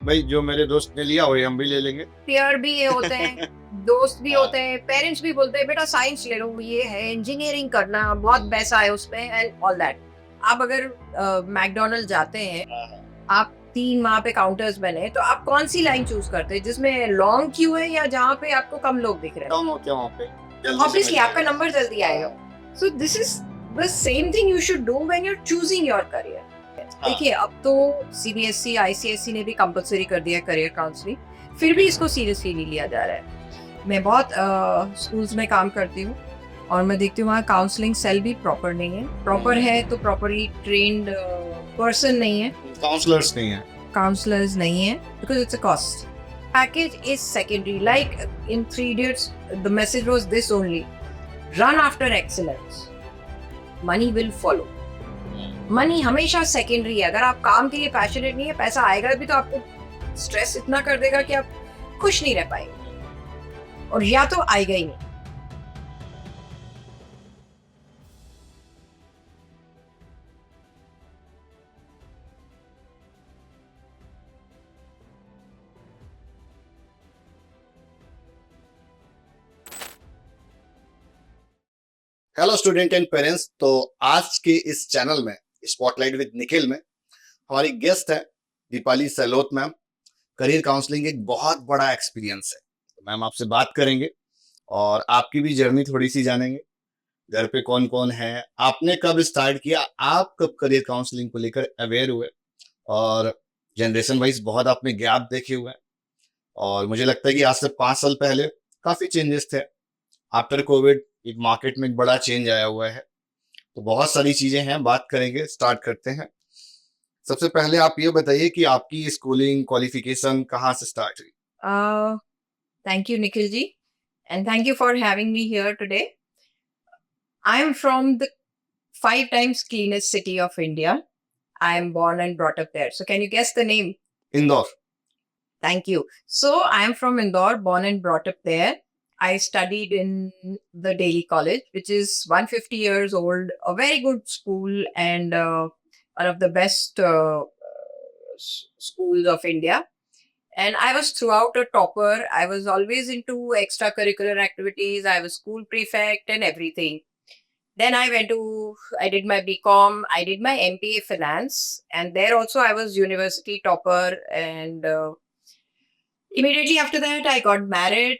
भाई जो मेरे दोस्त ने लिया वही हम भी ले लेंगे। पेयर भी ये होते हैं, दोस्त भी होते हैं, पेरेंट्स भी बोलते हैं बेटा साइंस ले लो, ये है इंजीनियरिंग करना, बहुत पैसा है उसमें एंड ऑल दैट। आप अगर मैकडोनल्ड जाते हैं, आप 3 वहाँ पे काउंटर्स बने, तो आप कौन सी लाइन चूज करते हैं, जिसमें लॉन्ग क्यू है या जहाँ पे आपको कम लोग दिख रहे हैं? कम होते हैं वहाँ पे, जल्दी से ऑब्वियसली मिल आपका जाएगा। नंबर जल्दी आएगा। So this is the same thing you should do when you are choosing your career. देखिए, अब तो सीबीएसई आईसीएसई ने भी कंपलसरी कर दिया है करियर काउंसलिंग, फिर भी इसको सीरियसली नहीं लिया जा रहा है। मैं बहुत स्कूल्स में काम करती हूँ और मैं देखती हूँ वहाँ काउंसलिंग सेल भी प्रॉपर नहीं है। प्रॉपर है तो प्रॉपरली ट्रेन्ड पर्सन नहीं है, काउंसलर्स नहीं है। काउंसलर्स नहीं है, because it's a cost. Package is secondary. Like in Three Idiots, the message was this only: run after excellence. Money will follow. Money हमेशा सेकेंडरी है। अगर आप काम के लिए पैशनेट नहीं है, पैसा आएगा भी तो आपको स्ट्रेस इतना कर देगा कि आप खुश नहीं रह पाएंगे, और या तो आएगा ही नहीं। Hello student and parents. तो आज के इस चैनल में स्पॉटलाइट विद निखिल में हमारी गेस्ट है दीपाली सलोत मैम। करियर काउंसलिंग एक बहुत बड़ा एक्सपीरियंस है। तो मैम आपसे बात करेंगे और आपकी भी जर्नी थोड़ी सी जानेंगे। घर पे कौन कौन है, आपने कब स्टार्ट किया, आप कब करियर काउंसलिंग को लेकर अवेयर हुए, और जनरेशन वाइज बहुत आपने गैप देखे हुए हैं। और मुझे लगता है कि आज से 5 साल पहले काफी चेंजेस थे। आफ्टर कोविड एक मार्केट में एक बड़ा चेंज आया हुआ है। तो बहुत सारी चीजें हैं, बात करेंगे, स्टार्ट करते हैं। सबसे पहले आप ये बताइए कि आपकी स्कूलिंग क्वालिफिकेशन कहाँ से स्टार्ट हुई। Thank you, Nikhil ji, and thank you for having me here today. I am from the 5 times cleanest city of India. I am born and brought up there. So can you guess the name? Indore. Thank you. So I am from Indore, born and brought up there. I studied in the Daily College, which is 150 years old, a very good school and one of the best schools of India. And I was throughout a topper. I was always into extracurricular activities. I was school prefect and everything. Then I did my BCom, I did my MBA finance, and there also I was university topper. And immediately after that, I got married,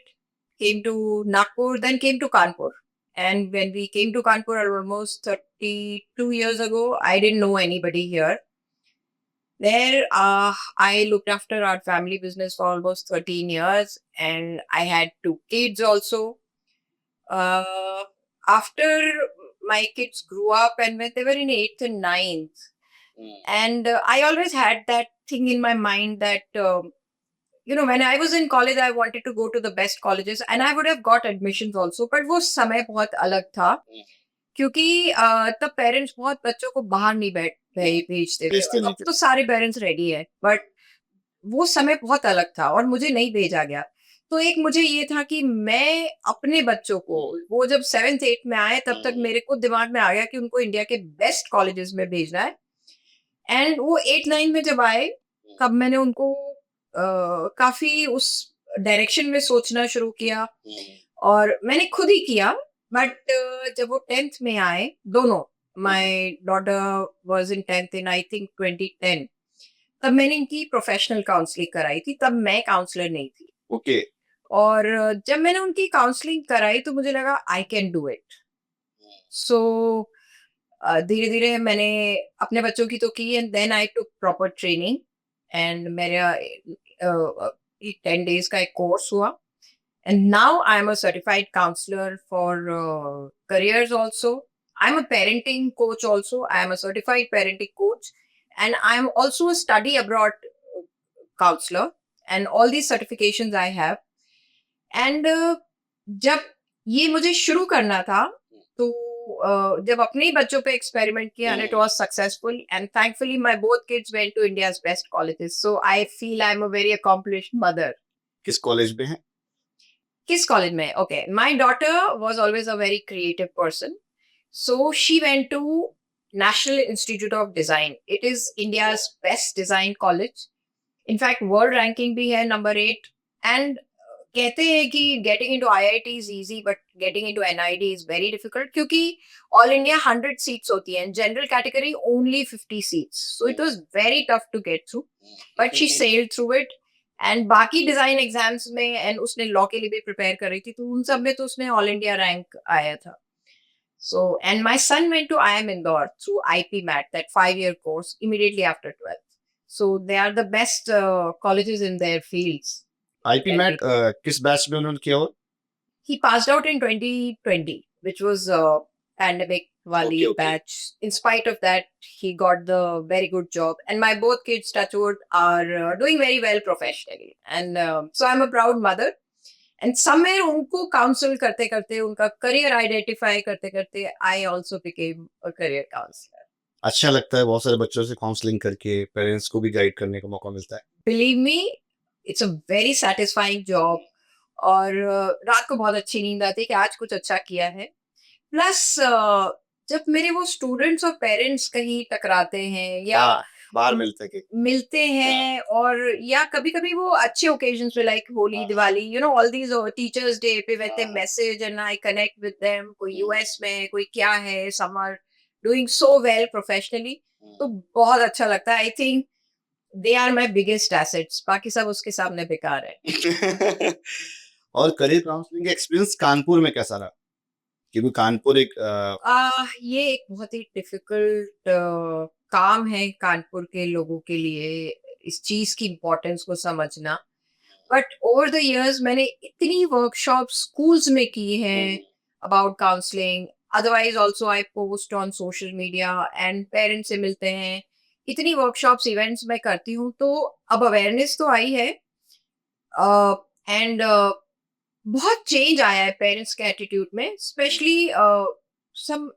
came to Nagpur, then came to Kanpur. And when we came to Kanpur almost 32 years ago, I didn't know anybody here. There, I looked after our family business for almost 13 years, and I had 2 kids also. Uh, After my kids grew up and when they were in 8th and 9th, and I always had that thing in my mind that when I was in college, I wanted to go to the best colleges and I would have got admissions also. But वो समय बहुत अलग था, क्योंकि तब parents बहुत बच्चों को बाहर नहीं भेजते थे। भेजते नहीं अब थे। तो सारे पेरेंट्स रेडी है, बट वो समय बहुत अलग था और मुझे नहीं भेजा गया। तो एक मुझे ये था कि मैं अपने बच्चों को, वो जब 7th 8th में आए तब तक मेरे को दिमाग में आ गया कि उनको इंडिया के बेस्ट कॉलेजेस में भेजना है। एंड वो 8 9 में जब आए, तब मैंने उनको काफ़ी उस डायरेक्शन में सोचना शुरू किया और मैंने खुद ही किया। बट जब वो 10th में आए, दोनों, my daughter was in 10th in I think 2010, तब मैंने इनकी प्रोफेशनल काउंसलिंग कराई थी। तब मैं काउंसलर नहीं थी। ओके। और जब मैंने उनकी काउंसलिंग कराई तो मुझे लगा आई कैन डू इट। सो धीरे-धीरे मैंने अपने बच्चों की तो की एंड देन आई टूक प्रॉपर ट्रेनिंग। एंड मेरा 10 डेज़ का एक कोर्स हुआ and now I am a certified counsellor for careers also. I'm a parenting coach also. I am a certified parenting coach and I am also a study abroad counselor, and all these certifications I have. And जब ये मुझे शुरू करना था, तो जब अपने ही बच्चों पे एक्सपेरिमेंट किया and it was successful and thankfully my both kids went to India's best colleges, so I feel I am a very accomplished mother. किस कॉलेज में है। किस कॉलेज में? Okay, my daughter was always a very creative person, so she went to national institute of design. It is India's best design college. In fact world ranking भी है number 8। And कहते हैं कि getting into IIT is easy but getting into NIT is very difficult, क्योंकि all India 100 seats होती हैं, general category only 50 seats, so it was very tough to get through, but she sailed through it. And बाकी design exams में, and उसने law के लिए भी prepare कर रही थी, तो उन सब में तो उसने ऑल इंडिया रैंक आया था। So, and my son went to IIM Indore through IPMAT, that 5-year course, immediately after 12th. So, they are the best colleges in their fields. IPMAT किस बैच में उन्होंने किया हो? He passed out in 2020, which was pandemic wali Okay. batch. In spite of that, he got the very good job. And my both kids, touchwood, are doing very well professionally. And so I'm a proud mother. And somewhere उनको counsel करते करते, उनका career identify करते करते, I also became a career counsellor. अच्छा लगता है बहुत सारे बच्चों से काउंसलिंग करके, पेरेंट्स को भी गाइड करने का मौका मिलता है। Believe me, it's a very satisfying job. और रात को बहुत अच्छी नींद आती है कि आज कुछ अच्छा किया है। प्लस जब मेरे वो स्टूडेंट्स और पेरेंट्स कहीं टकराते हैं या हाँ, बाहर मिलते हैं कि मिलते हैं, और या कभी कभी वो अच्छे ओकेजन्स पे, like Holi, Diwali, all these teachers day पे when they message and I connect with them, कोई यूएस में, कोई क्या है, some are doing so well professionally, तो बहुत अच्छा लगता है। I think they are my biggest assets, बाकी सब उसके सामने बेकार है। और करियर काउंसलिंग का एक्सपीरियंस कानपुर में कैसा रहा? क्योंकि कानपुर एक ये एक बहुत ही डिफिकल्ट काम है कानपुर के लोगों के लिए, इस चीज की इम्पोर्टेंस को समझना। बट ओवर द इयर्स मैंने इतनी वर्कशॉप स्कूल्स में की हैं about counselling, otherwise also I post on social media and parents से मिलते हैं, इतनी वर्कशॉप्स इवेंट्स मैं करती हूँ, तो अब अवेयरनेस तो आई है। एंड बहुत चेंज आया है पेरेंट्स के एटीट्यूड में, स्पेशली सम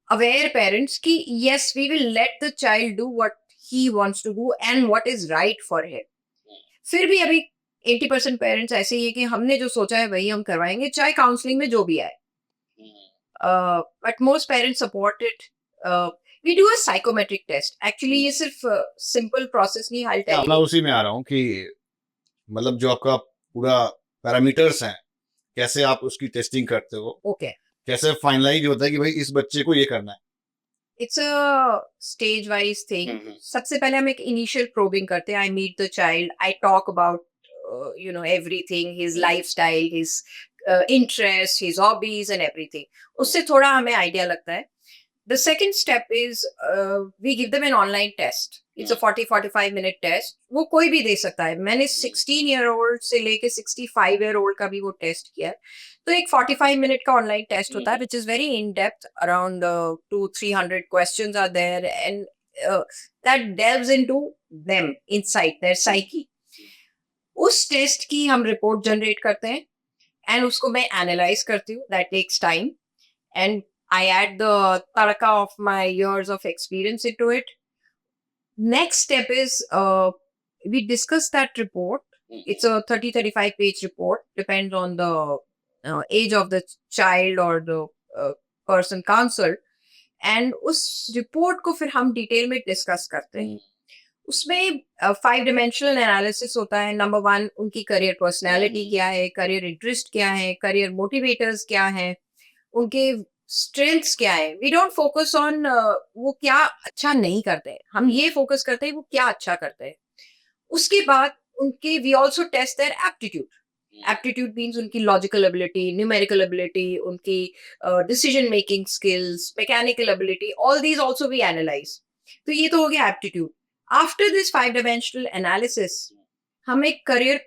अवेयर पेरेंट्स कि yes, we will let the child do what he wants to do and what is right for him. फिर भी अभी 80% पेरेंट्स ऐसे ही है कि हमने जो सोचा है वही हम करवाएंगे, चाहे काउंसलिंग में जो भी आए। But most parents support it. We do a psychometric test, actually ये सिर्फ सिंपल प्रोसेस नहीं, आई टेल मैं यू। उसी में आ रहा हूँ कि मतलब जो आपका पूरा पैरामीटर्स हैं, कैसे आप उसकी टेस्टिंग करते हो? ओके, कैसे फाइनलाइज होता है कि भाई इस बच्चे को ये करना है? It's a stage wise thing. सबसे पहले हम एक इनिशियल प्रोबिंग करते हैं, I meet the child, I talk about everything, his lifestyle, his interest, his hobbies and everything. उससे थोड़ा हमें आइडिया लगता है। The second step is we give them an online test. It's a 40-45 minute test. वो कोई भी दे सकता है। मैंने 16-year-old से लेके 65-year-old का भी वो टेस्ट किया है। तो एक 45 मिनट का ऑनलाइन टेस्ट होता है, which is very in depth. Around 200-300 questions are there, and that delves into them, inside their psyche. उस टेस्ट की हम रिपोर्ट जनरेट करते हैं, एंड उसको मैं एनालाइज करती हूँ, that takes time, and I add the taraka of my years of experience into it. Next step is we discuss that report. It's a 30-35 page report, depends on the age of the child or the person counseled. And उस report को फिर हम detail में discuss करते हैं। उसमें 5 dimensional analysis होता है। नंबर 1, उनकी करियर पर्सनैलिटी क्या है, करियर इंटरेस्ट क्या है, करियर मोटिवेटर्स क्या है, उनके स्ट्रेंथ्स क्या है। वी डोंट फोकस ऑन वो क्या अच्छा नहीं करते हैं, हम ये फोकस करते हैं वो क्या अच्छा करते हैं। उसके बाद उनके we also test their aptitude. Aptitude means उनकी लॉजिकल एबिलिटी, न्यूमेरिकल एबिलिटी, उनकी decision making skills, mechanical ability, all these also we analyse. तो ये तो हो गया aptitude. After this 5 dimensional analysis हम एक करियर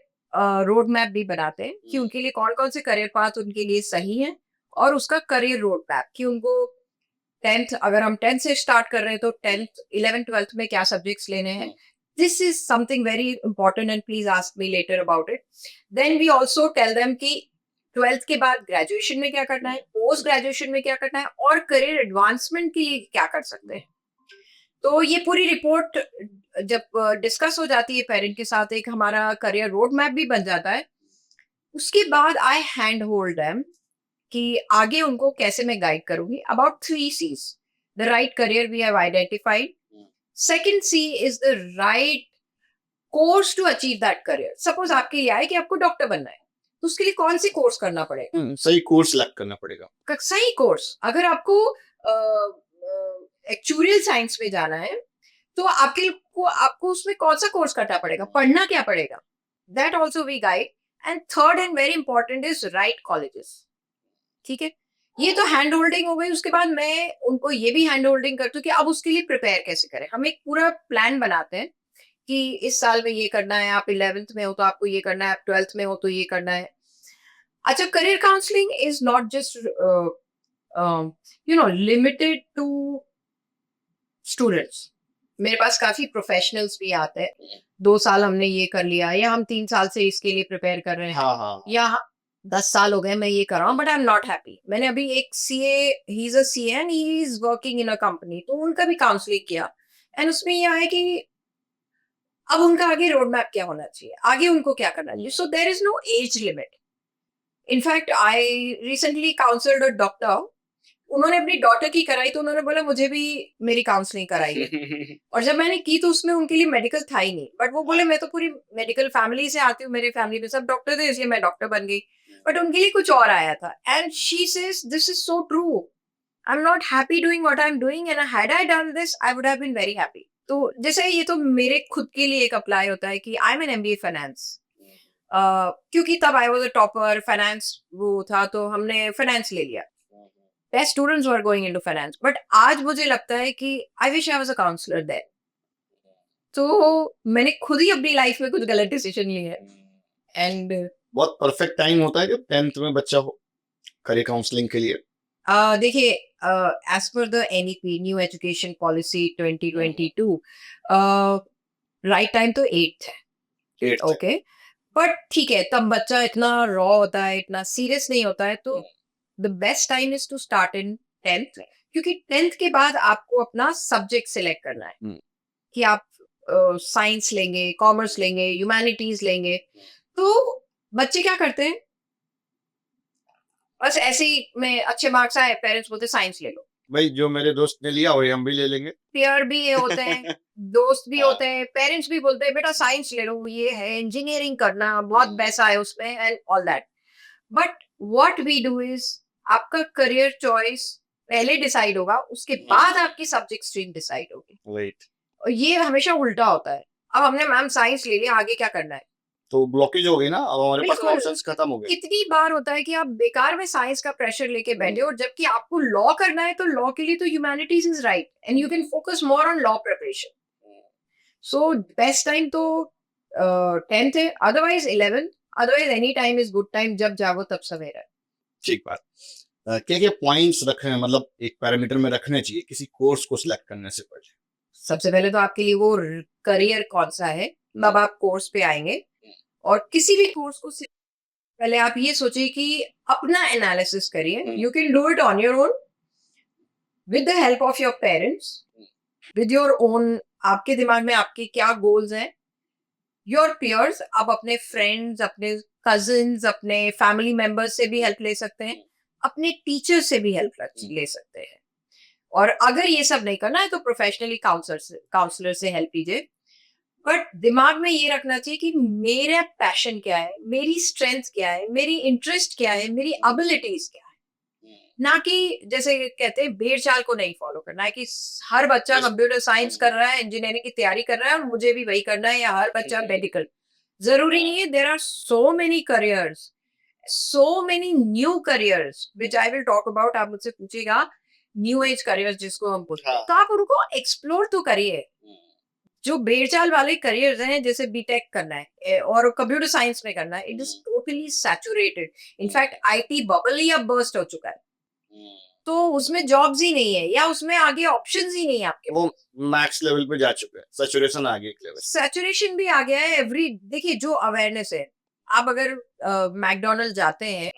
रोड मैप भी बनाते हैं कि उनके लिए कौन कौन से करियर पाथ उनके लिए सही है, और उसका करियर रोड मैप कि उनको 10th, अगर हम 10th से स्टार्ट कर रहे हैं तो 10th 11th 12th में क्या सब्जेक्ट्स लेने हैं। This is something very important and please ask me later about it. Then we also tell them कि 12th के बाद ग्रेजुएशन में क्या करना है, पोस्ट ग्रेजुएशन में क्या करना है, और करियर एडवांसमेंट के लिए क्या कर सकते हैं। तो ये पूरी रिपोर्ट जब डिस्कस हो जाती है पेरेंट के साथ, एक हमारा करियर रोड मैप भी बन जाता है। उसके बाद आई हैंड होल्ड देम कि आगे उनको कैसे मैं गाइड करूंगी about 3 C's। The right career we have identified. Second C is the right course to achieve that career. Suppose आपके ये आए कि आपको डॉक्टर बनना है, तो उसके लिए कौन सी कोर्स करना पड़ेगा? सही कोर्स सिलेक्ट करना पड़ेगा। सही कोर्स। अगर आपको एक्चुरियल साइंस में जाना है, तो आपको उसमें कौन सा कोर्स करना पड़ेगा, पढ़ना क्या पड़ेगा? That also we guide. And third and very important is right colleges. ठीक है, ये तो हैंड होल्डिंग हो गई। उसके बाद मैं उनको ये भी हैंड होल्डिंग करती हूँ कि अब उसके लिए प्रिपेयर कैसे करें। हम एक पूरा प्लान बनाते हैं कि इस साल में ये करना है, आप 11th में हो तो आपको ये करना है, आप 12th में हो तो ये करना है। अच्छा, career counselling is not just limited to students. मेरे पास काफी प्रोफेशनल्स भी आते हैं। 2 साल हमने ये कर लिया, या हम 3 साल से इसके लिए प्रिपेयर कर रहे हैं, हाँ हाँ या 10 साल हो गए मैं ये कर रहा हूँ but I am not happy. मैंने अभी एक CA, he is a CA and he is working in a company, तो उनका भी काउंसलिंग किया। एंड उसमें ये आया कि अब उनका आगे रोड मैप क्या होना चाहिए, आगे उनको क्या करना चाहिए। So there is no age limit. In fact I recently counselled a doctor. उन्होंने अपनी डॉटर की कराई, तो उन्होंने बोला मुझे भी मेरी काउंसलिंग कराइए। और जब मैंने की तो उसमें उनके लिए मेडिकल था ही नहीं, बट वो बोले मैं तो पूरी मेडिकल फैमिली से आती हूँ, मेरी फैमिली में सब डॉक्टर थे इसलिए मैं डॉक्टर बन गई। बट उनके लिए कुछ और आया था। And she says this is so true, I am not happy doing what I am doing, and had I done this I would have been very happy. तो जैसे ये तो मेरे खुद के लिए एक अप्लाई होता है कि I am an MBA finance. क्योंकि तब I was a topper, finance वो था तो हमने फाइनेंस ले लिया। Best students were going into finance, but आज मुझे लगता है कि I wish I was a counsellor there. तो मैंने खुद ही अपनी लाइफ में कुछ गलत डिसीजन लिए हैं। एंड बहुत परफेक्ट टाइम होता है जब 10th में बच्चा हो करियर काउंसलिंग के लिए। देखिए, as per the NEP new education policy 2022, right time तो 8th है। 8th ओके, बट ठीक है, तब बच्चा इतना रॉ होता है, इतना सीरियस नहीं होता है, तो the best time is to start in 10th। क्योंकि 10th के बाद आपको अपना सब्जेक्ट सिलेक्ट करना है हम्म, कि आप साइंस लेंगे, कॉमर्स लेंगे, ह्यूमैनिटीज लेंगे। तो बच्चे क्या करते हैं, बस ऐसे ही में अच्छे मार्क्स आए, पेरेंट्स बोलते साइंस ले लो। भाई जो मेरे दोस्त ने लिया वही हम भी ले लेंगे। पेयर भी ये होते हैं, दोस्त भी हाँ, होते हैं, पेरेंट्स भी बोलते हैं बेटा साइंस ले लो, ये है इंजीनियरिंग करना, बहुत पैसा है उसमें and all that. But what we do is, आपका करियर चॉइस पहले डिसाइड होगा, उसके बाद आपकी सब्जेक्ट स्ट्रीम डिसाइड होगी। राइट। और ये हमेशा उल्टा होता है। अब हमने मैम साइंस ले लिया, आगे क्या करना है? तो ब्लॉकेज हो गई ना, अब हमारे पास बिल्कुल। ऑप्शंस खत्म हो गए। कितनी बार होता है कि आप बेकार में साइंस का प्रेशर लेके बैठे हो, और जबकि आपको लॉ करना है, तो लॉ के लिए तो humanities is right and you can focus more on law preparation. So best time तो 10th है, otherwise 11th, otherwise any time is good time, जब जागो तब सवेरा है। ठीक बात। क्या क्या पॉइंट्स रखने हैं, मतलब एक पैरामीटर में रखने चाहिए किसी कोर्स को सिलेक्ट करने से पहले? सबसे पहले तो आपके लिए वो करियर कौन सा है, अब आप कोर्स पे आएंगे। और किसी भी कोर्स को पहले आप ये सोचिए कि अपना एनालिसिस करिए। You can do it on your own with the help of your parents, with your own. आपके दिमाग में आपके क्या गोल्स हैं, योर पियर्स, आप अपने फ्रेंड्स, अपने कजिन्स, अपने फैमिली मेंबर्स से भी हेल्प ले सकते हैं, अपने टीचर से भी हेल्प ले सकते हैं। और अगर ये सब नहीं करना है तो प्रोफेशनली काउंसलर से हेल्प लीजिए। बट दिमाग में ये रखना चाहिए कि मेरा पैशन क्या है, मेरी स्ट्रेंथ क्या है, मेरी इंटरेस्ट क्या है, मेरी एबिलिटीज क्या है। ना कि जैसे कहते हैं भेड़ चाल को नहीं फॉलो करना है कि हर बच्चा कंप्यूटर साइंस कर रहा है, इंजीनियरिंग की तैयारी कर रहा है और मुझे भी वही करना है, या हर बच्चा मेडिकल। जरूरी नहीं है। There are so many careers, so many new careers which I will talk about. आप मुझसे पूछिएगा न्यू एज करियर्स जिसको हम बोलते हैं, तो आप उनको एक्सप्लोर तो करिए। जो बेरचाल वाले करियर्स हैं, जैसे बीटेक करना है और कंप्यूटर साइंस में करना है, it is totally saturated. In fact IT bubble ही अब बर्स्ट हो चुका है, तो उसमें जॉब्स ही नहीं है, या उसमें आगे ऑप्शंस ही नहीं है आपके। वो मैक्स लेवल पे जा चुके हैं, सैचुरेशन आ गया एक लेवल। सैचुरेशन भी आ गया है। एवरी देखिए जो अवेयरनेस है, आप अगर मैकडोनल्ड जाते हैं,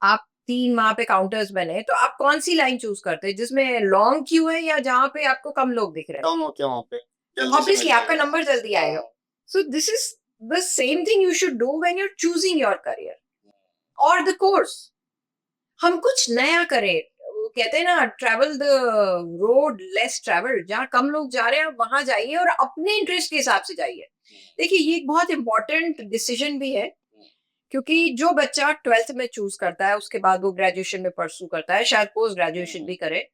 आप 3 वहां पे काउंटर्स बने, तो आप कौन सी लाइन चूज करते हैं, जिसमें लॉन्ग क्यू है या जहाँ पे आपको कम लोग दिख रहे हैं? कम होते हैं वहाँ पे, जल्दी से ऑब्वियसली मिल आपका जाएगा। नंबर जल्दी आएगा। So this is the same thing you should do when you are choosing your career और द कोर्स। हम कुछ नया करें। वो कहते हैं ना, travel the road less travelled, जहाँ कम लोग जा रहे हैं आप वहां जाइए और अपने इंटरेस्ट के हिसाब से जाइए। देखिए ये एक बहुत इंपॉर्टेंट डिसीजन भी है, क्योंकि जो बच्चा 12th में चूज करता है उसके बाद वो ग्रेजुएशन में परस्यू करता है, शायद पोस्ट ग्रेजुएशन भी करे,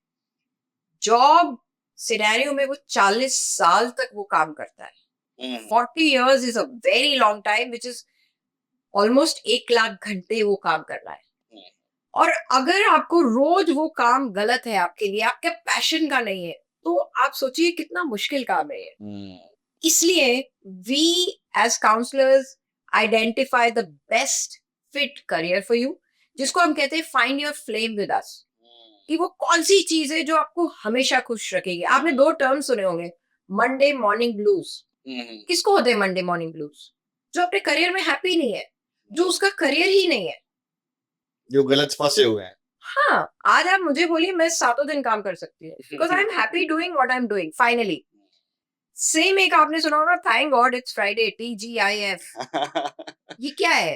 जॉब सिनेरियो में वो 40 साल तक वो काम करता है। 40 years is a very long time, which is almost 1 lakh घंटे वो काम कर रहा है। और अगर आपको रोज वो काम गलत है आपके लिए, आपके पैशन का नहीं है, तो आप सोचिए कितना मुश्किल काम है ये। इसलिए we as counsellors identify the best fit career for you, जिसको हम कहते हैं find your flame with us, कि वो कौन सी चीज है जो आपको हमेशा खुश रखेगी। आपने 2 टर्म सुने होंगे, मंडे मॉर्निंग ब्लूज। किसको होते हैं मंडे मॉर्निंग ब्लूज? जो अपने करियर में हैप्पी नहीं है, जो उसका करियर ही नहीं है। जो गलत फंसे हुए हैं। हाँ, आज आप मुझे बोलिए मैं सातों दिन काम कर सकती हूँ, because I am happy doing what I am doing finally. Same एक आपने सुना होगा, thank God it's Friday, TGIF। ये क्या है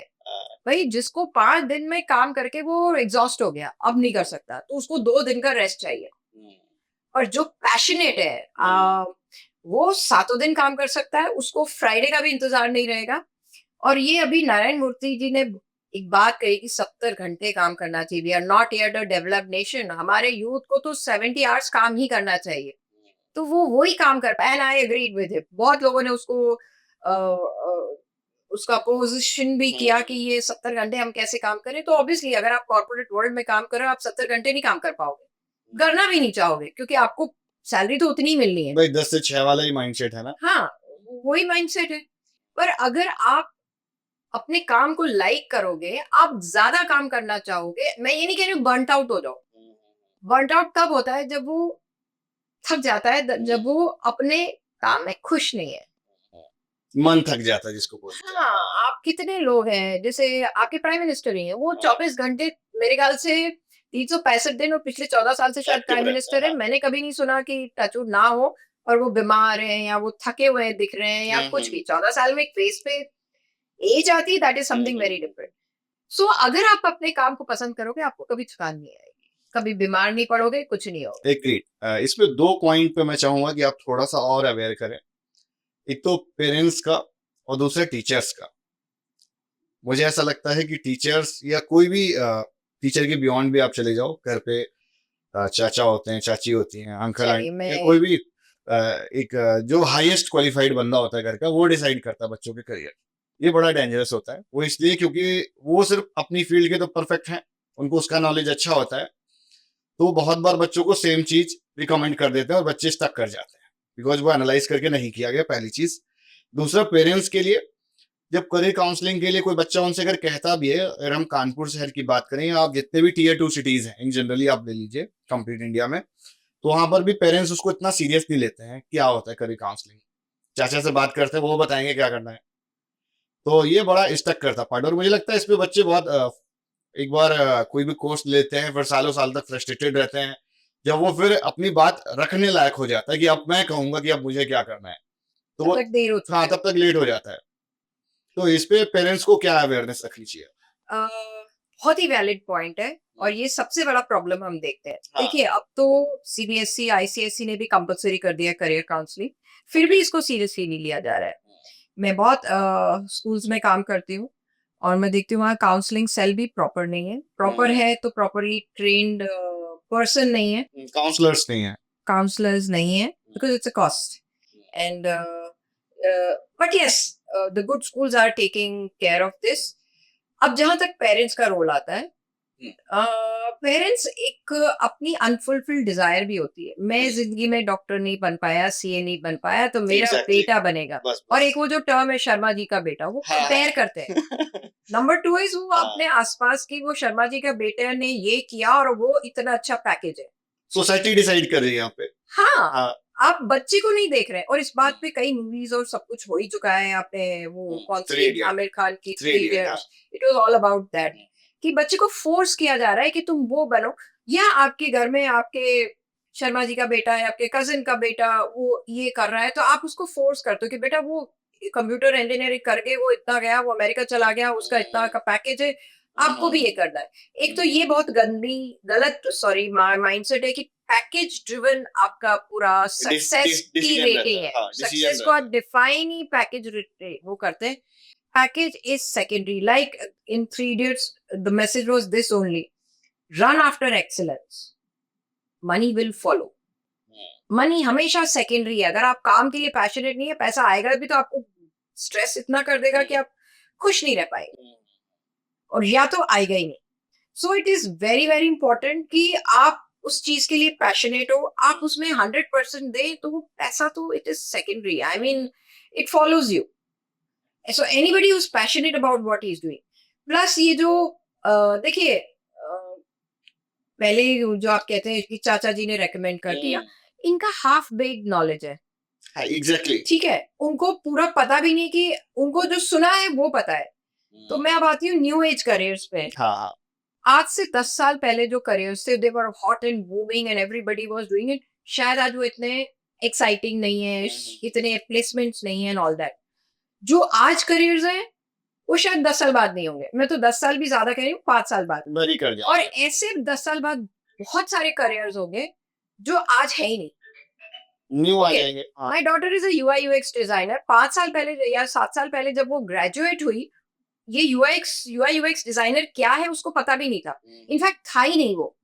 भाई? जिसको 5 दिन में काम करके वो एग्जॉस्ट हो गया, अब नहीं कर सकता, तो उसको 2 दिन का रेस्ट चाहिए। और जो पैशनेट है वो सातों दिन काम कर सकता है, उसको फ्राइडे का भी इंतजार नहीं रहेगा। और ये अभी नारायण मूर्ति जी ने एक बात कही कि 70 घंटे काम करना चाहिए। We are not yet a developed nation, हमारे यूथ को तो 70 आवर्स काम ही करना चाहिए। तो वो वही काम कर पाए, and I agreed with him. बहुत लोगों ने उसको उसका अपोजिशन भी किया कि ये 70 घंटे हम कैसे काम करें। तो ऑब्वियसली अगर आप कॉर्पोरेट वर्ल्ड में काम कर रहे हो, आप 70 घंटे नहीं काम कर पाओगे, करना भी नहीं चाहोगे, क्योंकि आपको सैलरी तो उतनी ही मिलनी है भाई 10 से 6 वाला ही माइंडसेट है ना। हाँ, वही माइंडसेट है। पर अगर आप अपने काम को लाइक करोगे, आप ज्यादा काम करना चाहोगे। मैं ये नहीं कह रही हूँ बर्नट आउट हो जाओ। बर्नट आउट कब होता है? जब वो थक जाता है, जब वो अपने काम में खुश नहीं है। मन थक जाता है जिसको बोलते हैं। हाँ, आप कितने लोग हैं, जैसे आपके प्राइम मिनिस्टर ही हैं, वो 24 घंटे मेरे ख्याल से 365 दिन, और पिछले 14 साल से शायद एक्टिव प्राइम रहते मिनिस्टर हैं। है। मैंने कभी नहीं सुना कि टचवुड ना हो और वो बीमार है या वो थके हुए दिख रहे हैं या कुछ भी। 14 साल में एक फेस पे एज आती है, that is something very different. So अगर आप अपने काम को पसंद करोगे, आपको कभी थकान नहीं आएगी, कभी बीमार नहीं पड़ोगे, कुछ नहीं होगा। एग्रीड। इसमें 2 पॉइंट पे मैं चाहूंगा कि आप थोड़ा सा और अवेयर करें। एक तो पेरेंट्स का और दूसरा टीचर्स का। मुझे ऐसा लगता है कि टीचर्स या कोई भी टीचर के बियॉन्ड भी आप चले जाओ, घर पे चाचा होते हैं, चाची होती हैं, अंकल चलिए आंटी, या मैं कोई भी जो हाईएस्ट क्वालिफाइड बंदा होता है घर का, वो डिसाइड करता है बच्चों के करियर। ये बड़ा डेंजरस होता है। वो इसलिए क्योंकि वो सिर्फ अपनी फील्ड के तो परफेक्ट हैं, उनको उसका नॉलेज अच्छा होता है, तो बहुत बार बच्चों को सेम चीज रिकमेंड कर देते हैं और बच्चे स्टक कर जाते हैं, बिकॉज वो एनालाइज करके नहीं किया गया, पहली चीज। दूसरा, पेरेंट्स के लिए जब करियर काउंसलिंग के लिए कोई बच्चा उनसे अगर कहता भी है, अगर हम कानपुर शहर की बात करें, आप जितने भी Tier 2 सिटीज हैं इन जनरली आप ले लीजिए कंप्लीट इंडिया में, तो वहां पर भी पेरेंट्स उसको इतना सीरियस नहीं लेते हैं। क्या होता है करियर काउंसलिंग, चाचा से बात करते हैं, वो बताएंगे क्या करना है। तो ये बड़ा स्टक करता पार्ट, और मुझे लगता है इसमें बच्चे बहुत एक बार कोई भी कोर्स लेते हैं, फिर सालों साल तक फ्रस्ट्रेटेड रहते हैं। जब वो फिर अपनी बात रखने लायक हो जाता है कि अब मैं कहूंगा कि अब मुझे क्या करना है, तो तब वो तक देर हो चुकी हाँ है। तब तक लेट हो जाता है। तो इस पे पेरेंट्स को क्या अवेयरनेस रखनी चाहिए? बहुत ही वैलिड पॉइंट है, और ये सबसे बड़ा प्रॉब्लम हम देखते हैं। हाँ। देखिए अब तो CBSE ICSE ने भी कंपलसरी कर दिया करियर काउंसलिंग, फिर भी इसको सीरियसली नहीं लिया जा रहा है। मैं बहुत स्कूल्स में काम करती हूँ और मैं देखती हूँ वहाँ काउंसलिंग सेल भी प्रॉपर नहीं है। प्रॉपर है तो प्रॉपरली ट्रेन्ड पर्सन नहीं है, काउंसलर्स नहीं है। काउंसलर्स नहीं है, because it's a cost. And but yes, the good schools are taking care of this. अब जहां तक पेरेंट्स का रोल आता है, पेरेंट्स एक अपनी अनफुलफिल्ड डिजायर भी होती है। मैं जिंदगी में डॉक्टर नहीं बन पाया, CA नहीं बन पाया, तो मेरा Exactly. बेटा बनेगा। बस और बस। एक वो जो टर्म है शर्मा जी का बेटा, वो हाँ। कंपेयर करते हैं। नंबर 2 इज वो हाँ। अपने आसपास की, वो शर्मा जी का बेटे ने ये किया और वो इतना अच्छा पैकेज है। सोसाइटी डिसाइड कर रही है यहाँ पे। हाँ, हाँ। आप बच्चे को नहीं देख रहे हैं। और इस बात पे कई मूवीज और सब कुछ हो ही चुका है। आपने वो कौन थ्री सी इडियट। आमिर खान की थ्री 3 इडियट। हाँ। Idiots, it was all about that, कि बच्चे को फोर्स किया जा रहा है कि तुम वो बनो। या आपके घर में आपके शर्मा जी का बेटा है, आपके कजिन का बेटा वो ये कर रहा है, तो आप उसको फोर्स करते हो कि बेटा वो कंप्यूटर इंजीनियरिंग करके वो इतना गया, वो अमेरिका चला गया, उसका इतना का पैकेज है, आपको भी ये करना है। एक तो ये बहुत गलत सॉरी माइंडसेट है कि पैकेज ड्रिवन आपका पूरा सक्सेस की रेटिंग है। सक्सेस को आप डिफाइन ही पैकेज वो करते हैं। Package is secondary. Like in 3 Idiots, the message was this only, run after excellence, money will follow. Money हमेशा सेकेंडरी है। अगर आप काम के लिए पैशनेट नहीं है, पैसा आएगा भी तो आपको स्ट्रेस इतना कर देगा कि आप खुश नहीं रह पाएंगे, और या तो आएगा ही नहीं। So it is very very important कि आप उस चीज के लिए पैशनेट हो, आप उसमें 100% दें, तो वो पैसा तो it is secondary. I mean it follows you. So anybody who is passionate about what he is doing. Plus ये जो देखिए पहले जो आप कहते हैं कि चाचा जी ने रेकमेंड कर दिया, इनका हाफ बेक्ड नॉलेज है। एग्जैक्टली। ठीक है, उनको पूरा पता भी नहीं कि उनको जो सुना है वो पता है। तो मैं अब आती हूँ न्यू एज करियर्स पे। हाँ, आज से 10 साल पहले जो करियर्स थे, they were hot and booming and everybody was doing it. शायद आज वो इतने एक्साइटिंग नहीं है, इतने प्लेसमेंट्स नहीं है एंड ऑल दैट। जो आज करियर्स हैं वो शायद 10 साल बाद नहीं होंगे। मैं तो 10 साल भी ज्यादा कह रही हूँ, 5 साल बाद। बड़ी कर और ऐसे 10 साल बाद बहुत सारे करियर्स होंगे जो आज है ही नहीं। न्यू आ Okay. जाएंगे। हाँ, my daughter is a UI UX designer. 5 साल पहले या 7 साल पहले जब वो ग्रेजुएट हुई, ये यूआई यूएक्स डिजाइनर क्या है उसको पता भी नहीं था। इनफैक्ट था ही नहीं वो।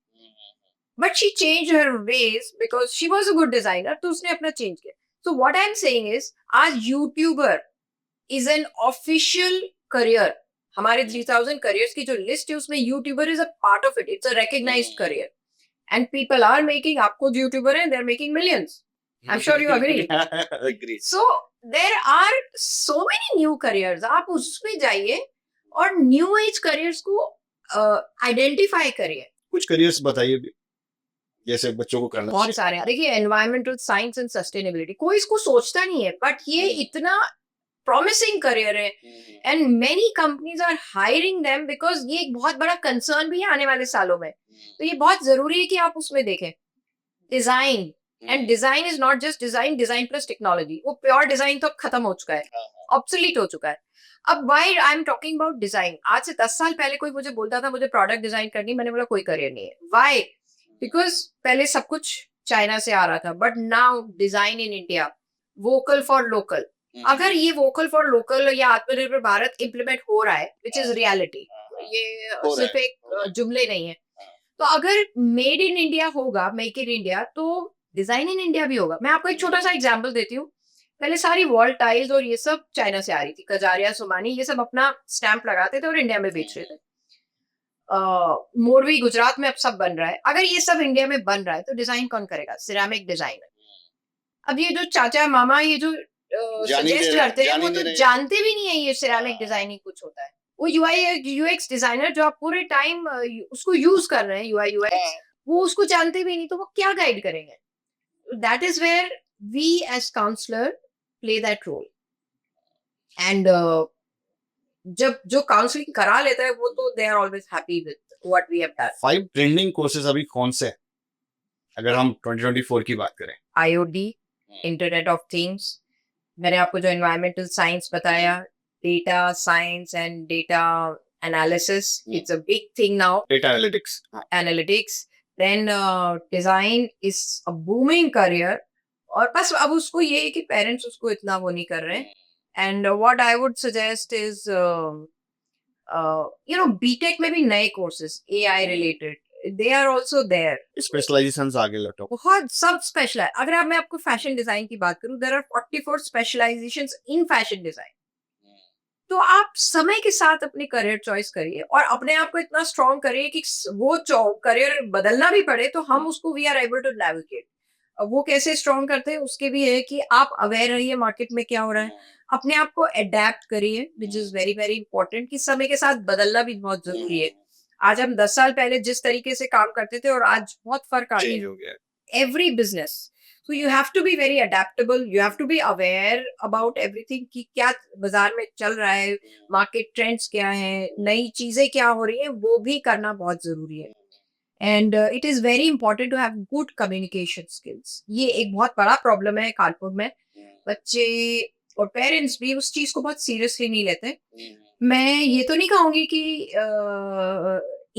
But she change her ways because she was a good designer, तो उसने अपना चेंज किया। So what I am saying is, आज YouTuber is an official career. हमारे 3000 करियर्स की जो लिस्ट है उसमें YouTuber is a part of it. It's a recognised career and people are making, आपको जो यूट्यूबर है they are making millions. I'm sure you agree. Agree. So there are so many new careers. आप उसमें जाइए और new age careers को identify करिए। कुछ करियर्स बताइए भी, जैसे बच्चों को करना बहुत चाहिए। सारे हैं। देखिए एनवायरमेंटल साइंस एंड सस्टेनेबिलिटी, कोई इसको सोचता नहीं है, बट ये इतना प्रॉमिसिंग करियर है and many companies are hiring them because ये एक बहुत बड़ा कंसर्न भी है आने वाले सालों में। तो ये बहुत जरूरी है कि आप उसमें देखें design. And design is not just design, design plus technology. वो प्योर डिजाइन तो अब खत्म हो चुका है, ऑब्सोलीट हो चुका है। अब why I am talking about design, आज से 10 साल पहले कोई मुझे बोलता था मुझे प्रोडक्ट डिजाइन करनी, मैंने बोला कोई करियर नहीं है। व्हाई? बिकॉज पहले सब कुछ चाइना से आ रहा था, but now design in India, vocal for local. अगर ये वोकल फॉर लोकल या आत्मनिर्भर भारत इम्प्लीमेंट हो रहा है, विच इज रियलिटी, ये सिर्फ एक जुमले नहीं है। तो अगर मेड इन इंडिया होगा, मेक इन इंडिया, तो डिजाइन इन इंडिया भी होगा। मैं आपको एक छोटा सा एग्जांपल देती हूँ। पहले सारी वॉल टाइल्स और ये सब चाइना से आ रही थी, कजारिया सोमानी ये सब अपना स्टैंप लगाते थे और इंडिया में बेच रहे थे। मोरवी गुजरात में अब सब बन रहा है। अगर ये सब इंडिया में बन रहा है तो डिजाइन कौन करेगा? Ceramic designer. अब ये जो चाचा मामा ये जो सजेस्ट करते हैं, वो तो जानते भी नहीं है ये सिरेमिक डिजाइनिंग कुछ होता है। वो यूआई यूएक्स डिजाइनर जो आप पूरे टाइम उसको यूज कर रहे हैं, यूआई यूएक्स, वो उसको जानते भी नहीं, तो वो क्या गाइड करेंगे? That is where we as counsellor play that role. And जब जो काउंसलिंग करा लेता है वो तो they are always happy with what we have done. 5 trending courses अभी कौन से हैं? अगर हम 2024 की बात करें। आईओडी, इंटरनेट ऑफ थिंग्स, मैंने आपको जो एनवायरमेंटल साइंस बताया, data science and data analysis, it's a big thing now. Data analytics. Analytics, then design is a booming career. और बस अब उसको ये है कि पेरेंट्स उसको इतना वो नहीं कर रहे हैं। And what I would suggest is BTech में भी नए courses AI related, they are also there. Specialisations आगे लटो। बहुत सब स्पेशल है। अगर आप मैं आपको फैशन डिजाइन की बात करूं, there are 44 specialisations in fashion design. तो आप समय के साथ अपनी करियर चॉइस करिए और अपने आप को इतना स्ट्रॉन्ग करिए कि वो करियर बदलना भी पड़े तो हम उसको we are able to navigate. वो कैसे स्ट्रॉन्ग करते हैं उसके भी है कि आप अवेयर रहिए मार्केट में क्या हो रहा है, अपने आप को अडेप्ट करिए, which is very very important कि समय के साथ बदलना भी बहुत जरूरी है। आज हम 10 साल पहले जिस तरीके से काम करते थे और आज बहुत फर्क आ चेंज गया। हो गया। Every business, so you have to be very adaptable, you have to be aware about everything कि क्या बाजार में चल रहा है, मार्केट ट्रेंड्स क्या है, नई चीजें क्या हो रही है, वो भी करना बहुत जरूरी है। And it is very important to have good communication skills. ये एक बहुत बड़ा प्रॉब्लम है कानपुर में। बच्चे और पेरेंट्स भी उस चीज को बहुत सीरियसली नहीं लेते। मैं ये तो नहीं कहूँगी कि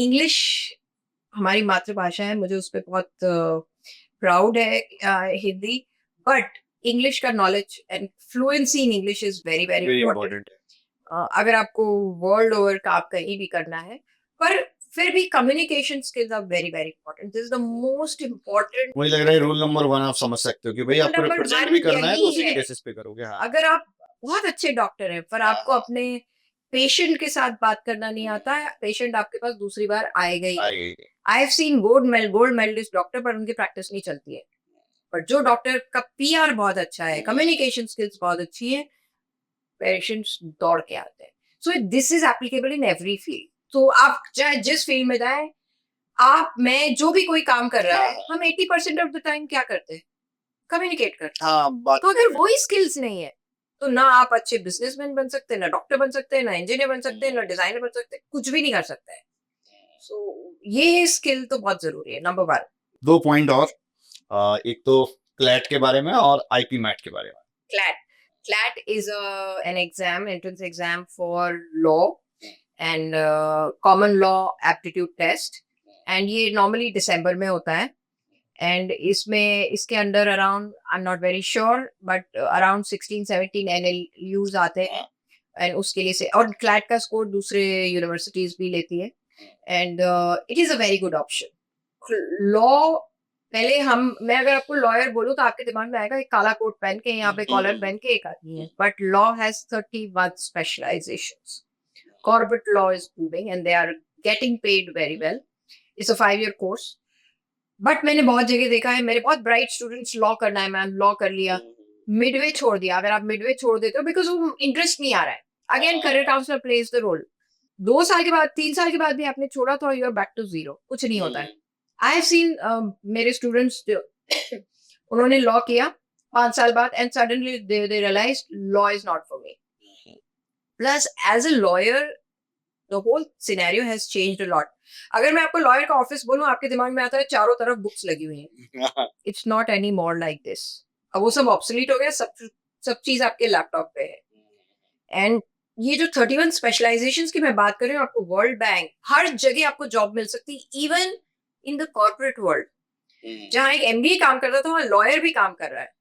इंग्लिश हमारी मातृभाषा है, मुझे उस पे बहुत प्राउड है हिंदी, बट इंग्लिश का knowledge and fluency in English is very, very very important. Important है। अगर आपको वर्ल्ड ओवर काम कहीं भी करना है, पर फिर भी communication skills are very, very important. This is the most important मुझे लग रहा है रूल नंबर 1 आप समझ सकते हो कि भाई रूल आपको नंबर रिप्रेजेंट 1 भी करना है तो यही उसी के है। बेसिस पे करोगे। हाँ। अगर आप बहुत अच्छे डॉक्टर हैं, पर आपको अपने पेशेंट के साथ बात करना नहीं आता है, पेशेंट आपके पास दूसरी बार आएगा ही नहीं। आएगी। I have seen gold medalist doctor, पर उनकी प्रैक्टिस नहीं चलती है। बट जो डॉक्टर का पीआर बहुत अच्छा है, कम्युनिकेशन स्किल्स बहुत अच्छी है, पेशेंट्स दौड़ के आते हैं। सो this is applicable in every field. तो आप चाहे जिस फील्ड में जाएं, आप मैं जो भी कोई काम कर रहा है, हम 80% ऑफ द टाइम क्या करते हैं? कम्युनिकेट करते हैं। हाँ, बात तो अगर वही स्किल्स नहीं है, तो ना आप अच्छे बिजनेसमैन बन सकते हैं, ना डॉक्टर बन सकते हैं, ना इंजीनियर बन सकते हैं, ना डिजाइनर बन सकते हैं, कुछ भी नहीं कर सकते हैं। सो ये स्किल तो बहुत जरूरी है, नंबर 1। 2 पॉइंट और एक तो क्लैट के बारे में और आईपी मैट के बारे में। CLAT. CLAT is an exam, entrance exam for law and common law aptitude test. And ये normally दिसंबर में होता है. And इसमें इसके अंदर around I'm not very sure but around 16-17 NLUs आते हैं. And उसके लिए से और CLAT का स्कोर दूसरे यूनिवर्सिटीज भी लेती है. And it is a very good option. Law पहले हम मैं अगर आपको लॉयर बोलूं तो आपके दिमाग में आएगा एक काला कोट पहन के यहाँ पे कॉलर पहन के एक आदमी है, but law has 31 specialisations. Corporate law is booming and they are getting paid very well. It's a 5-year course. But मैंने बहुत जगह देखा है, मेरे बहुत ब्राइट स्टूडेंट्स लॉ करना है, मैम लॉ कर लिया, मिडवे छोड़ दिया। अगर आप मिडवे छोड़ देते हो बिकॉज वो इंटरेस्ट नहीं आ रहा है, again career counsellor plays the role. 2 साल के बाद 3 साल के बाद भी आपने छोड़ा तो you are back to zero, कुछ नहीं होता है। आई हैव सीन मेरे स्टूडेंट्स जो उन्होंने लॉ किया 5 साल बाद and suddenly they realise law is not for me. Plus as a lawyer the whole scenario has changed a lot. अगर मैं आपको लॉयर का ऑफिस बोलूं, आपके दिमाग में आता है चारों तरफ बुक्स लगी हुई हैं। It's not any more like this. अब वो सब ऑब्सोलीट हो गया, सब चीज आपके लैपटॉप पे है। एंड ये जो 31 स्पेशलाइजेशंस की मैं बात कर रही हूँ, आपको वर्ल्ड बैंक हर जगह आपको जॉब मिल सकती है, even in the corporate world. जहाँ एक एमबीए काम करता था वहाँ लॉयर भी काम कर रहा है,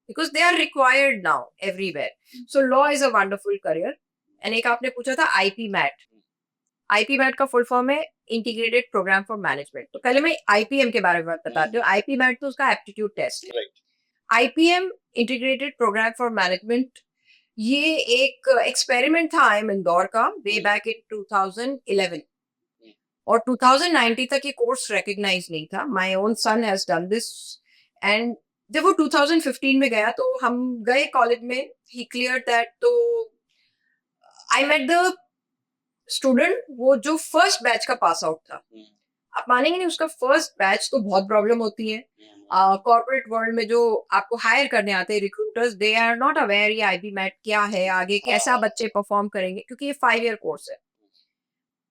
because they are required now everywhere. So law is a wonderful career. And एक आपने पूछा था आईपी मैट। आईपी मैट का फुल फॉर्म है इंटीग्रेटेड प्रोग्राम फॉर मैनेजमेंट। तो पहले मैं आईपीएम के बारे में बताती हूँ। आईपी मैट तो उसका एप्टीट्यूड टेस्ट है। IPM integrated programme for management ये एक एक्सपेरिमेंट था आईएम इंदौर का वे बैक इन 2011 और 2019 तक ये कोर्स रिकॉग्नाइज नहीं था। My own son has done this and जब वो 2015 में गया तो हम गए कॉलेज में, ही क्लियर दैट। तो आई मेट द स्टूडेंट वो जो फर्स्ट बैच का पास आउट था। आप मानेंगे नहीं, उसका फर्स्ट बैच तो बहुत प्रॉब्लम होती है। कॉर्पोरेट वर्ल्ड में जो आपको हायर करने आते हैं recruiters, they are not aware ये आईबी मैट क्या है, आगे कैसा बच्चे परफॉर्म करेंगे, क्योंकि ये 5-year कोर्स है।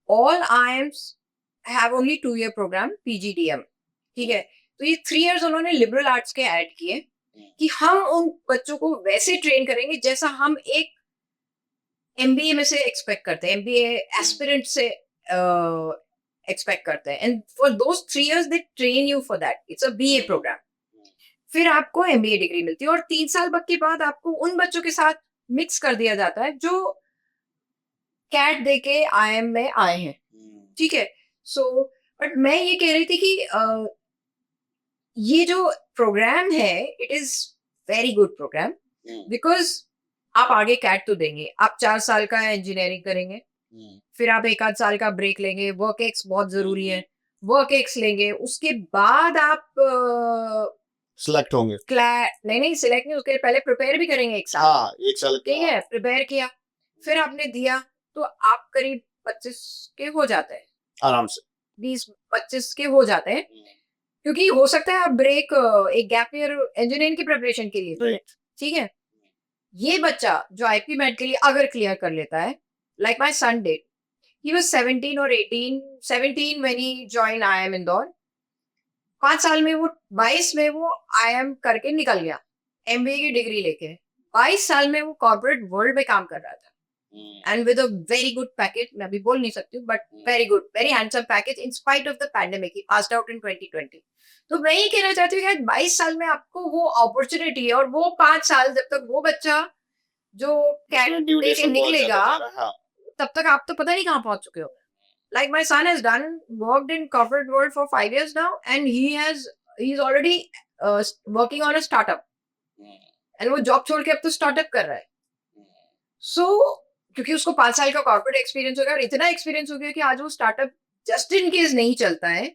All IIMs have only 2-year programme PGDM, ठीक है। तो ये 3 years उन्होंने लिबरल आर्ट्स के ऐड किए कि हम उन बच्चों को वैसे ट्रेन करेंगे जैसा हम एक एमबीए में से एक्सपेक्ट करते हैं, एमबीए एस्पिरेंट से एक्सपेक्ट करते हैं। And for those 3 years they train you for that. It's a BA programme. फिर आपको एमबीए डिग्री मिलती है और 3 साल के बाद आपको उन बच्चों के साथ मिक्स कर दिया जाता है जो कैट दे के आईएम में आए हैं, ठीक है। सो बट मैं ये कह रही थी कि ये जो प्रोग्राम है it is very good programme, because आप आगे कैट तो देंगे, आप 4 साल का इंजीनियरिंग करेंगे, फिर आप 1 आध साल का ब्रेक लेंगे, वर्क एक्स बहुत जरूरी है, वर्क एक्स लेंगे, उसके बाद आप सिलेक्ट होंगे। नहीं सिलेक्ट नहीं, उसके पहले प्रिपेयर भी करेंगे 1 साल, हाँ, 1 साल ठीक है। प्रिपेयर किया, फिर आपने दिया, तो आप करीब 25 के हो जाते हैं, आराम से 20-25 के हो जाते हैं, क्योंकि हो सकता है आप ब्रेक एक गैप ईयर इंजीनियरिंग की प्रिपरेशन के लिए करें, ठीक है। ये बच्चा जो आईपी मैट के लिए अगर क्लियर कर लेता है, like my son did, he was 17 और 18, 17 when he join IIM Indore. 5 साल में वो 22 में वो आईएम करके निकल गया एमबीए की डिग्री लेके। 22 साल में वो कॉर्पोरेट वर्ल्ड में काम कर रहा था। and with a very good package. मैं अभी बोल नहीं सकती हूँ, but very good, very handsome package in spite of the pandemic. He passed out in 2020. तो मैं ये कहना चाहती हूँ कि 22 साल में आपको वो अपॉर्चुनिटी है, और वो 5 साल जब तक वो बच्चा जो कैट दे के निकलेगा, हाँ तब तक आप तो पता नहीं कहाँ पहुंच चुके हो. Like my son has worked in corporate world for 5 years now, and he's already working on a startup. And वो जॉब छोड़ के अब तो स्टार्टअप कर रहा है. सो क्योंकि उसको 5 साल का कॉर्पोरेट एक्सपीरियंस हो गया, और इतना एक्सपीरियंस हो गया कि आज वो स्टार्टअप जस्ट इन केस नहीं चलता है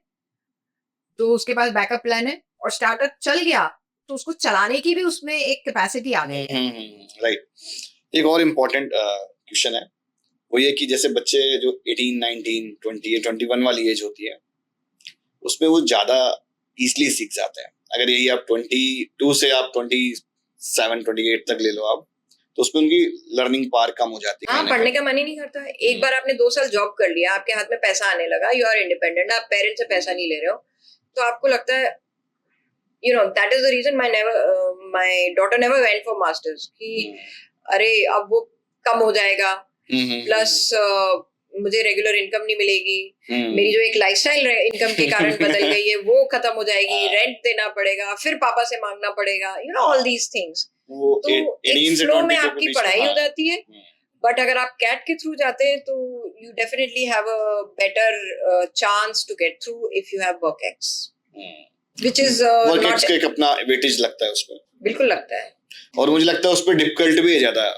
तो उसके पास बैकअप प्लान है, और स्टार्टअप चल गया तो उसको चलाने की भी उसमें एक कैपेसिटी आ गई है. राइट. एक और इम्पोर्टेंट क्वेश्चन है, वो ये कि जैसे बच्चे जो 18, 19, 20, 21 वाली एज होती है, उसमें वो ज्यादा इजीली सीख जाते हैं. अगर यही आप 22 से आप 27, 28 तक ले लो आप, तो उसमें उनकी लर्निंग पार कम हो जाती है. हाँ, पढ़ने का मन ही नहीं करता है. एक बार आपने 2 साल जॉब कर लिया, आपके हाथ में पैसा आने लगा, यू आर इंडिपेंडेंट, आप पेरेंट्स से पैसा नहीं ले रहे हो, तो आपको लगता है, you know, that is the reason my daughter never went for masters, कि अरे अब वो कम हो जाएगा, प्लस मुझे रेगुलर इनकम नहीं मिलेगी, मेरी जो एक लाइफस्टाइल इनकम के कारण बदल गई है वो खत्म हो जाएगी, रेंट देना पड़ेगा, फिर पापा से मांगना पड़ेगा, you know, all these things. तो एक फ्लो में आपकी पढ़ाई हो जाती है. बट अगर आप कैट के थ्रू जाते हैं तो you definitely have a better chance to get through if you have work ex, which is work का एक अपना वेटेज लगता है उसमें. बिल्कुल लगता है. और मुझे लगता है उस पर डिफिकल्ट भी है ज्यादा.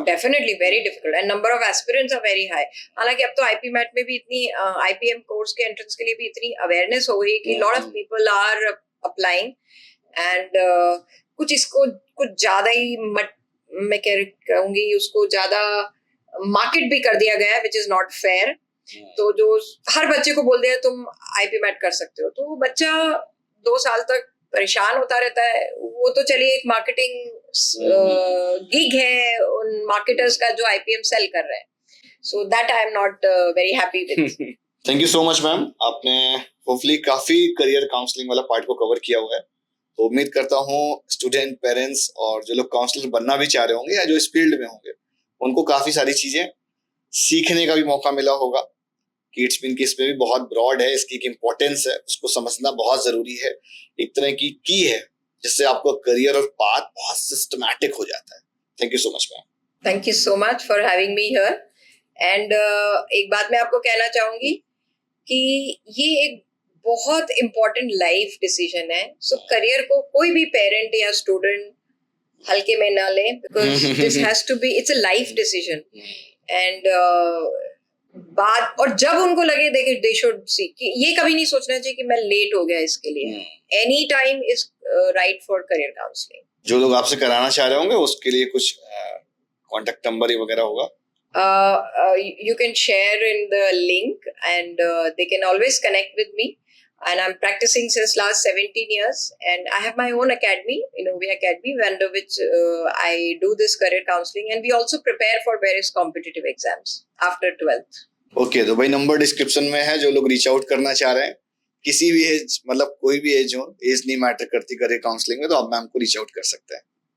Definitely very difficult, and number of aspirants are very high. हालांकि अब तो आईपी मैट में भी इतनी आईपीएम कोर्स के एंट्रेंस के लिए भी इतनी अवेयरनेस हो गई कि lot of people are applying, and कुछ ज्यादा ही मैं कहूंगी उसको ज्यादा मार्केट भी कर दिया गया है, विच इज नॉट फेयर. तो जो हर बच्चे को बोल दिया तुम आईपी मैट कर सकते हो, तो वो बच्चा 2 साल तक परेशान होता रहता है. वो तो चलिए एक मार्केटिंग गिग है उन मार्केटर्स का जो आईपीएम सेल कर रहे हैं. So that I am not very happy with. Thank you so much ma'am, आपने होपफुली काफी करियर काउंसलिंग वाला पार्ट को कवर किया हुआ है. तो उम्मीद करता हूँ स्टूडेंट, पेरेंट्स और जो लोग काउंसलर बनना भी चाह रहे होंगे या जो इस फील्ड में होंगे, उनको काफी सारी चीजें सीखने का भी मौका मिला होगा. किड्स पिन की इसमें भी बहुत ब्रॉड है, इसकी एक इम्पोर्टेंस है, उसको समझना बहुत जरूरी है. एक तरह की है जिससे आपका करियर और पाथ बहुत सिस्टमैटिक हो जाता है. Thank you so much ma'am. Thank you so much for having me here. And एक बात मैं आपको कहना चाहूंगी कि ये एक बहुत इम्पोर्टेंट लाइफ डिसीजन है. सो करियर को कोई भी पेरेंट या स्टूडेंट हल्के में ना ले, because this has to be, it's a life decision. And बात, और जब उनको लगे दे शुड सी, कि ये कभी नहीं सोचना चाहिए कि मैं लेट हो गया इसके लिए. Any time is right for career counselling. जो लोग आपसे कराना चाह रहे होंगे उसके लिए कुछ कॉन्टेक्ट नंबर वगैरह होगा? You can share in the link, and they can always connect with me. And I'm practicing since last 17 years, and I have my own academy, Innovia Academy, under which I do this career counseling, and we also prepare for various competitive exams after 12th. Okay, तो भाई number description में है. जो लोग reach out करना चाह रहे हैं, किसी भी एज, मतलब कोई भी एज हो, एज नहीं मैटर करती करियर काउंसलिंग में, तो आप मैम को रीच आउट कर सकते हैं.